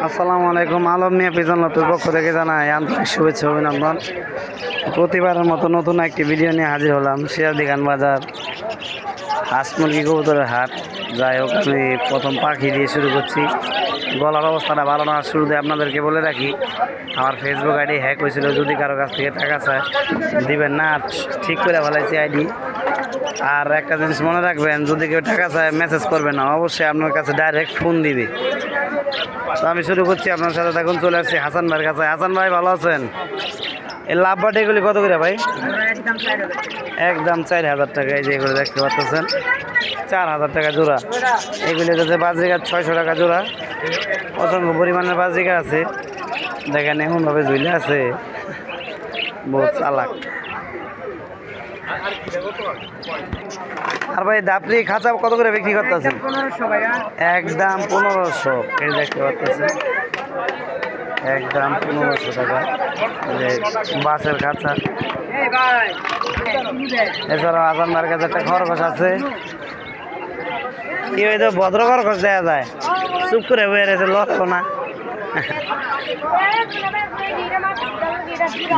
আসসালামু আলাইকুম। আলম মিয়া পিজন লতের পক্ষ থেকে জানাই আন্তরিক শুভেচ্ছা অভিনন্দন। প্রতিবারের মতো নতুন একটি ভিডিও নিয়ে হাজির হলাম। সিরাজদি খান বাজার হাঁস মুরগি কবুতরের হাট। যাই হোক, আমি প্রথম পাখি দিয়ে শুরু করছি। গলার অবস্থাটা ভালো না, শুরুতে আপনাদেরকে বলে রাখি, আমার ফেসবুক আইডি হ্যাক হয়েছিল। যদি কারো কাছ থেকে টাকা চায় দিবেন না, ঠিক করে ফেলাইছি আইডি। আর একটা জিনিস মনে রাখবেন, যদি কেউ টাকা চায় মেসেজ করবেন না, অবশ্যই আপনার কাছে ডাইরেক্ট ফোন দিবে। তো আমি শুরু করছি, আপনার সাথে তখন চলে আসছি হাসান ভাইয়ের কাছে। হাসান ভাই, ভালো আছেন? এই লাভ বাট এগুলি কত করে ভাই? একদম 4,000 টাকা। এই যে এগুলো দেখতে পাচ্ছেন, 4,000 টাকা জোড়া। এগুলি হচ্ছে বাজরিকার 600 টাকা জোড়া। অসংখ্য পরিমাণের বাজরিকা আছে, দেখেন এমনভাবে ঝুলে আছে, বহুত চালাক। আর ভাই দাপড়ি খাঁচা কত করে বিক্রি করতেছেন? একদম 1500। এই দেখতে পাচ্ছেন, একদম 1500 টাকা। বাসের খাঁচা। এছাড়াও আজানবার কাছে একটা খরগোশ আছে। কি হয়তো ভদ্র খরগোশ দেওয়া যায়, চুপ করে বয়ে রয়েছে, লড়ো না।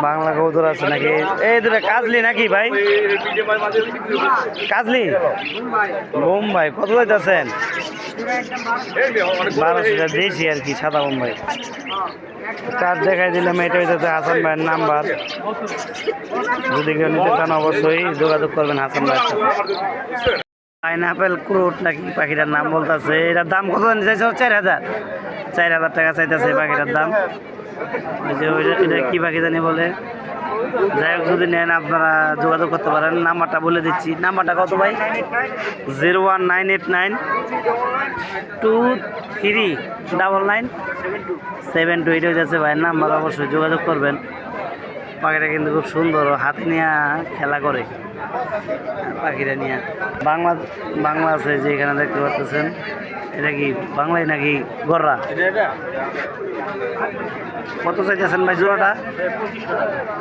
বাংলা কবুতর আছে নাকি? এই দুটো কাজলি নাকি ভাই? কাজলি বোম্বাই কত যাইতেছেন? 1200 দেশি আর কি, সাদা বোম্বাই। কাজ দেখাই দিলাম। এটা হইতেছে হাসান ভাইয়ের নাম্বার। যদি কেউ নিতে চান অবশ্যই যোগাযোগ করবেন হাসান ভাইয়ের সাথে। পাইনাপেল ক্রুট নাকি পাখিটার নাম বলতেছে। এটার দাম কত চাইছে? 4,000। 4,000 টাকা চাইতেছে পাখিটার দাম। ওই যে এটা কি পাখি জানি বলে। যাই হোক, যদি নেন আপনারা যোগাযোগ করতে পারেন। নাম্বারটা বলে দিচ্ছি। নাম্বারটা কত ভাই? 01989239972। এটা হচ্ছে ভাইয়ের নাম্বার, অবশ্যই যোগাযোগ করবেন। পাখিটা কিন্তু খুব সুন্দর, হাতে নিয়ে খেলা করে পাখিটা নিয়ে। বাংলা আছে যে এখানে দেখতে পাচ্ছেন। এটা কি বাংলায় নাকি গররা? কত চাইতেছেন ভাই জোড়াটা?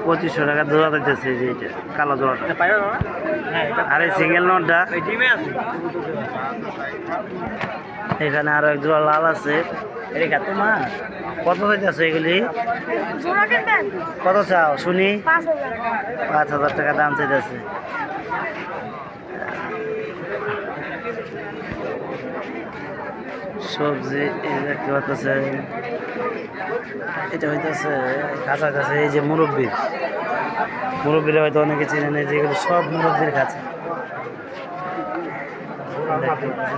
2500 টাকা জোড়া চাইতেছে। যে এটা কালো জোড়াটা। আর এই সিঙ্গেল নোটটা এখানে আরো এক জোড়া লাল আছে। তোমার কত চাইতেছে এগুলি? কত চাও শুনি? 5,000 টাকা দাম চাইতেছে। সবজি দেখতে পাচ্ছেন, এটা হইতেছে কাছাকাছি। এই যে মুরব্বীরা হয়তো অনেকে চিনেন। এই যে এগুলো সব মুরব্বীর কাছে,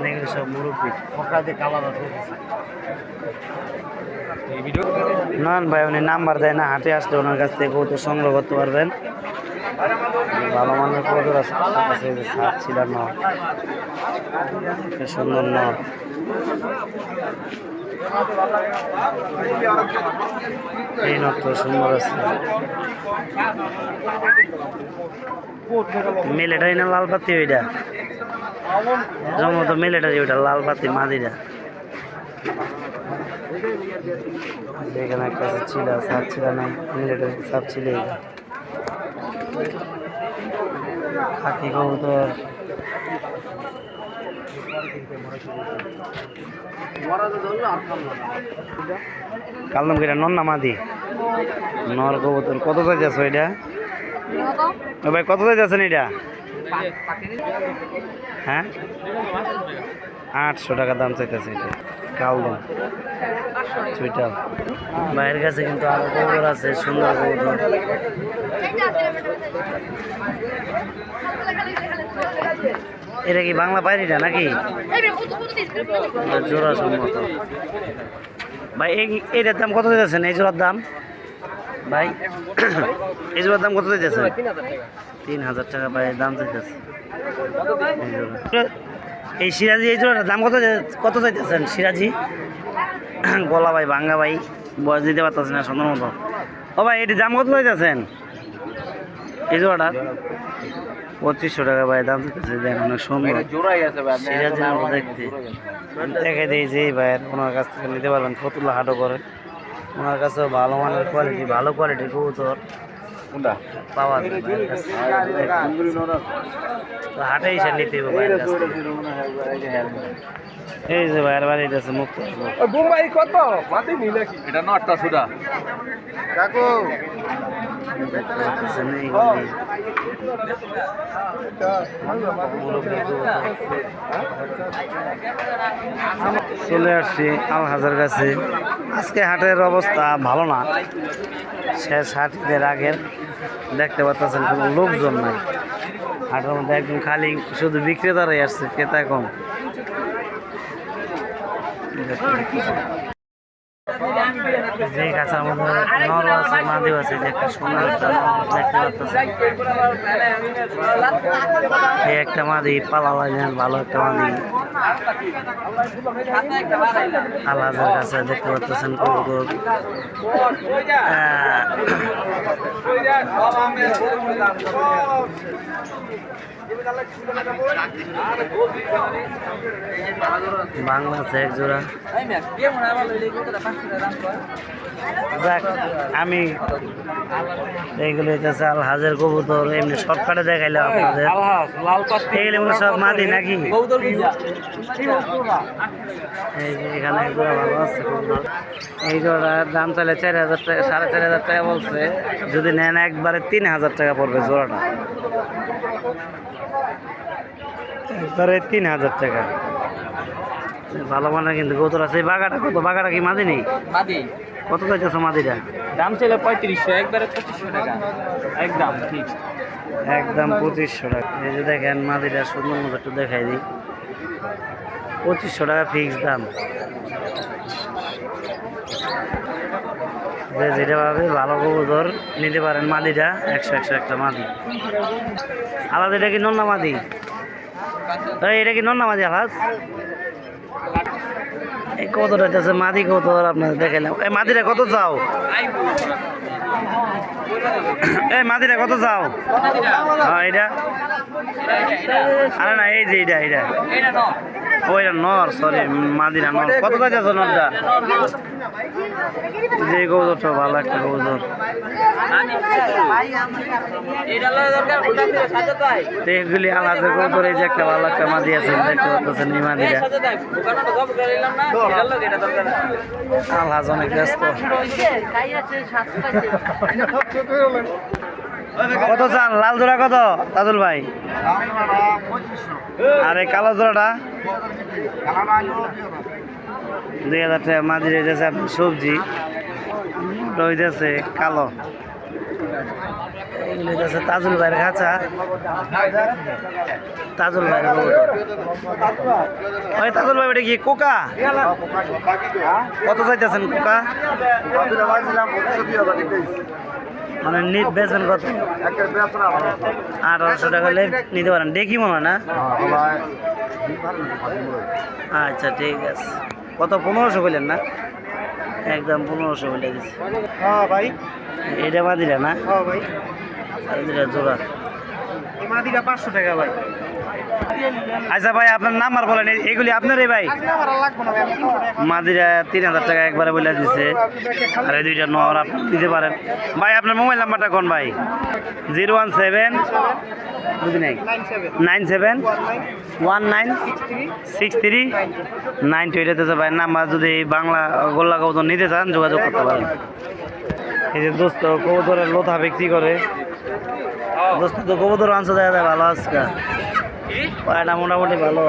এগুলো সব মুরব্বী। নন ভাই উনি নাম্বার দেয় না, হাটে আসলে ওনার কাছ থেকে কবুতর সংগ্রহ করতে পারবেন। ভালো মানের কবুতর আছে। ছিল নর, সুন্দর নর। এই নটটা সুন্দর আছে। মিলিটারি না লাল পাতি? ওইটা জমতো মিলিটারি, ওইটা লাল পাতি মাদিরা। এখানে একটা ছিল, সাপ ছিল না, মিলিটারি সাপ ছিল। খাকি কবুতর, কালদম কেটা নর না মাদি? নর কবুতর। কত চাইতেছ এটা ভাই? কত চাইতেছেন এটা? হ্যাঁ, 800 টাকা দাম চাইতেছে এটা কালদম চুইটাল। ভাইয়ের কাছে কিন্তু আরো কবুতর আছে, সুন্দর কবুতর। এটা কি বাংলা পায়রিটা নাকি? জোড়া সম্মত ভাই। এইটার দাম কত দিতেছেন? এই জোড়ার দাম ভাই, এই জোড়ার দাম কত দিতেছেন? 3,000 টাকা ভাই দাম চাইতেছে। এই সিরাজি এই জোড়াটার দাম কত চাইতেছেন? সিরাজি গলা ভাই ভাঙ্গা ভাই, বয়স দিতে পারতেছে না সুন্দর মতো। ও ভাই, এটির দাম কত চাইতেছেন এই জোড়াটা? 2500 টাকা ভাই দাম দিতেছে। দেন অনেক সুন্দর সিরাজের মতো দেখতে। দেখে দিই যে ভাইয়ের, ওনার কাছ থেকে নিতে পারবেন। ফতুল্লা হাটও করে, ওনার কাছেও ভালো মানের কোয়ালিটি, ভালো কোয়ালিটির কবুতর পাওয়া যায় ভাইয়ের কাছে। তো হাটে এসে নিতে হবে ভাইয়ের কাছ থেকে। এই যে ভাইয়ের বাড়ি আছে মুক্ত বোম্বাই কত মাটি নিলে কি এটা নটটা সুদা কাকু চলে আসছি আল হাজার কাছে। আজকে হাটের অবস্থা ভালো না, শেষ হাটের আগের দেখতে পাচ্ছেন কোনো লোকজন নাই হাটের মধ্যে, একদম খালি, শুধু বিক্রেতারাই আসছে, ক্রেতা কম। যে কাঁচার মধ্যে নর আছে, মাদিও আছে, যে একটা সোনার দেখতে পাচ্ছেন। এই একটা মাদি পালা লাইনের ভালো একটা মাদি আলাদার কাছে দেখতে পাচ্ছেন কবুতর। বাংলা আছে এক জোড়া। যাক, আমি এইগুলো হচ্ছে আল হাজের কবুতর, এমনি শর্টকাটে দেখাইলাম আপনাদের। এইগুলো সব মাদি নাকি? এই যে এখানে এক জোড়া ভালো আছে কবুতর। এই জোড়ার দাম চাইলে 4,000 টাকা, 4,500 টাকা বলছে। যদি নেন একবারে 3,000 টাকা পড়বে জোড়াটা, একবারে 3,000 টাকা। ভালো মানে কিন্তু কবুতর আছে। এই বাগাটা কত? বাগাটা কি মাদি নেই? মাদি কত চাইতেছো মাদিটা? দাম ছিল 3500, একবারে 2500 টাকা একদম ঠিক, একদম 2500 টাকা। এই যে দেখেন মাদিটা সুন্দর মতো একটু দেখাই দিই, 2500 টাকা ফিক্স দাম। যে যেটা ভাবে ভালো কবুতর নিতে পারেন। মাদিটা 100 একটা মাদি। আলাদা এটা কি নন্না মাদি? এটা কি নন্না মাদি আলাস? এই কতটা আছে মাদি কবুতর আপনাদের দেখাইলাম। এই মাদিটা কত চাও? এই মাদিটা কত চাও? হ্যাঁ এটা, আরে না এই যে এটা ওইটা নর, সরি মাদিরা নর। কত চাইছো নরটা? যে কবুতরটা ভালো একটা কবুতর, এগুলি আলাদা কবুতর। এই যে একটা ভালো একটা মাদি আছে দেখতে পাচ্ছেন, এই মাদিরা। আলহাজ অনেক ব্যস্ত। কত চান লাল জোড়া কত তাজুল ভাই? আর এই কালো জোড়াটা 2,000 টাকা মাঝি রয়েছে। আপনার সবজি রয়েছে কালো, এগুলো হচ্ছে তাজুল ভাইয়ের খাঁচা। তাজুল ভাইয়ের ওই তাজুল ভাই, ওটা কি কোকা? কত চাইতেছেন কোকা? মানে নিট বেচবেন কত? 1800 টাকা হলে নিতে পারেন। দেখি মনে হয় না? আচ্ছা ঠিক আছে। কত? 1500 বললেন না? একদম 1500 বলে দিচ্ছি। হ্যাঁ ভাই, এটা মাদিরা না? হ্যাঁ ভাই, মাদিরা জোড়া। এই মাদিটা 500 টাকা ভাই। আচ্ছা ভাই, আপনার নাম্বার বলেন। এগুলি আপনারই ভাই? মাদিরা 3,000 টাকা একবারে বলে দিচ্ছে। আর এই দুইটা নর আপনি দিতে পারেন ভাই। আপনার মোবাইল নাম্বারটা কোন ভাই? 017 বুঝি নাই 97196392। এটাতে ভাই নাম্বার। যদি বাংলা গোল্লা কবুতর নিতে চান যোগাযোগ করতে পারেন। এই যে দোস্ত কবুতরের লোথা বিক্রি করে। দোস্ত তো কবুতর আনছে দেখা যায় ভালো আজকে, পায়টা মোটামুটি ভালো।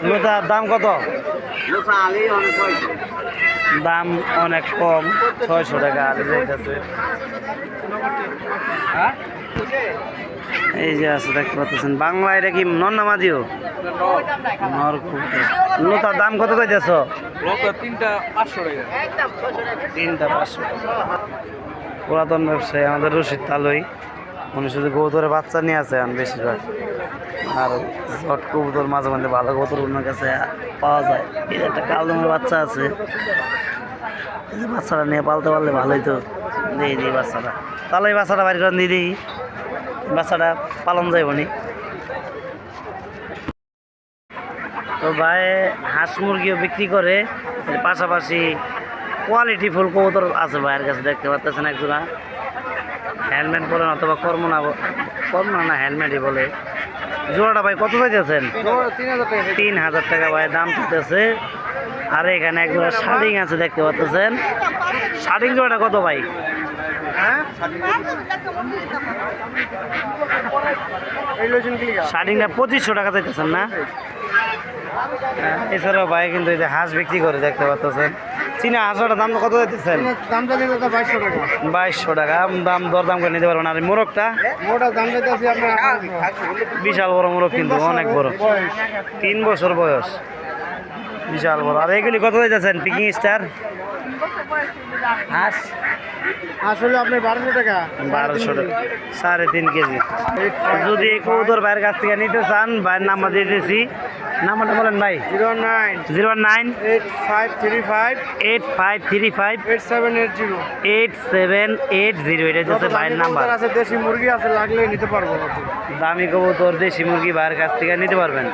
লোথার দাম কত? দাম অনেক কম, 600 টাকা। আর যাইতেছে এই যে আছে দেখতে পাচ্ছেন বাংলা। এটা কি নন্না মাদিও? নর কবুতর। লোথার দাম কত চাইতেছ? 3টা 500 টাকা। 3টা 500। পুরাতন ব্যবসায়ী আমাদের রশিদ তালুই, উনি শুধু কবুতরের বাচ্চা নিয়ে আছে বেশিরভাগ। আর জট কবুতর মাঝে মাঝে ভালো কবুতর ওনার কাছে পাওয়া যায়। এই একটা কালদমের বাচ্চা আছে, বাচ্চাটা নিয়ে পালতে পারলে ভালোই তো। দিয়ে দিই বাচ্চাটা, তাহলে এই বাচ্চাটা বাড়ি করে দিয়ে দিই, বাচ্চাটা পালন যাইবনি। তো ভাই হাঁস মুরগিও বিক্রি করে, এর পাশাপাশি কোয়ালিটি ফুল কবুতর আছে ভাইয়ের কাছে, দেখতে পাচ্ছেন এক জোড়া। হেলমেট বলেন অথবা কর্ম না হেলমেটই বলে। জোড়াটা ভাই কত চাইতেছেন? 3000 টাকা ভাই দাম চাইতেছে। আর এখানে এক জোড়া শার্টিং আছে দেখতে পাচ্ছেন। শার্টিং জোড়াটা কত ভাই? শার্টিংটা 2500 টাকা চাইতেছেন না? এছাড়াও ভাই কিন্তু এই যে হাঁস বিক্রি করে দেখতে পাচ্ছেন। চীনা হাঁসটার দাম কত চাইতেছেন? 2200 টাকা দাম দরদাম করে নিতে পারবেন। আর এই মোরগটা বিশাল বড় মোরগ, কিন্তু অনেক বড়, 3 বছর বয়স, বিশাল বড়। আর এগুলি কত চাইতেছেন পিকিং স্টার হাঁস? আসলে আপনার 1200 টাকা। 1200 টাকা, 3.5 কেজি। যদি এই কবুতর ভাইয়ের কাছ থেকে নিতে চান, ভাইয়ের নাম্বার দিয়ে দিয়েছি, নাম্বারটা বলেন ভাই। 09 8535 8780। 8780, এটা হচ্ছে ভাইয়ের নাম্বার। আছে দেশি মুরগি আছে, লাগলে নিতে পারবো। দামি কবুতর দেশি মুরগি ভাইয়ের কাছ থেকে নিতে পারবেন।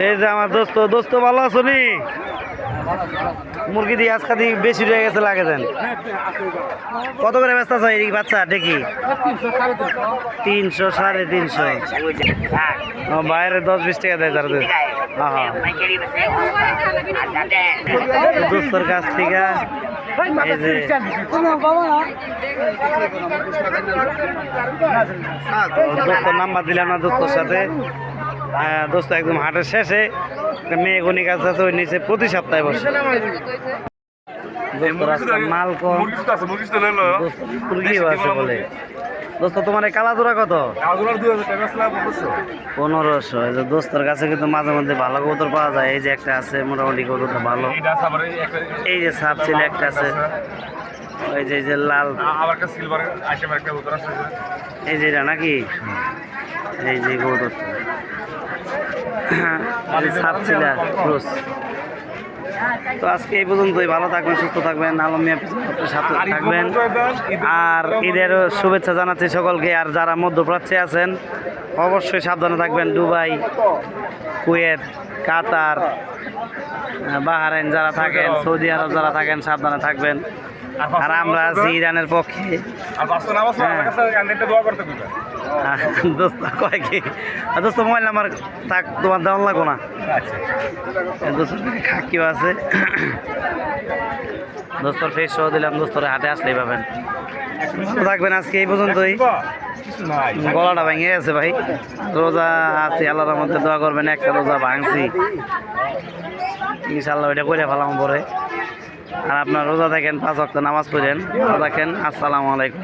এই যে আমার দোস্ত ভালো আছো নি? মুরগি দিয়ে আজকা দিয়ে বেশি রয়ে গেছে, লাগে দেন। কত করে ব্যস্ত আছে এই বাচ্চা দেখি? 300 350। বাইরে 10-20 টাকা দেয় তার। দোস্তর কাছ থেকে এই যে দোস্তর নাম্বার দিলাম না দোস্তর সাথে। দোস্ত একদম হাটের শেষে মেয়ে গণি কাছে আছে, ওই নিচে প্রতি সপ্তাহে বসে। মাল কম, মুরগিও আছে বলে। দোস্ত তোমার এই কালা জোড়া কত? 1500। এই যে দোস্তর কাছে কিন্তু মাঝে মধ্যে ভালো কবুতর পাওয়া যায়। এই যে একটা আছে মোটামুটি কবুতরটা ভালো। এই যে সাপ ছিল একটা আছে, ওই যে এই যে লাল, এই যে এটা নাকি? এই যে কবুতরটা সাপ ছিল ক্রস। তো আজকে এই পর্যন্তই। ভালো থাকবেন, সুস্থ থাকবেন, আলম মিয়া সাথে থাকবেন। আর ঈদের শুভেচ্ছা জানাচ্ছি সকলকে। আর যারা মধ্যপ্রাচ্যে আছেন অবশ্যই সাবধানে থাকবেন। দুবাই, কুয়েত, কাতার, বাহারাইন যারা থাকেন, সৌদি আরব যারা থাকেন সাবধানে থাকবেন। আর আমরা আছি ইরানের পক্ষে। দোস্ত কয় কি? দোস্ত মোবাইল নাম্বার থাক, তোমার দেওয়া লাগবো না। দোস্ত খাকিও আছে, দোস্তর ফেস সহ দিলাম। দোস্তরে হাটে আসলেই পাবেন। ভালো থাকবেন। আজকে এই পর্যন্তই। গলাটা ভেঙে গেছে ভাই, রোজা আছি, আল্লাহর মধ্যে দোয়া করবেন। একটা রোজা ভাঙছি, ইনশাল্লাহ ওইটা করে ফেলাম পরে। আর আপনার রোজা থাকেন, 5 ওয়াক্ত নামাজ পড়েন, ভালো থাকেন। আসসালামু আলাইকুম।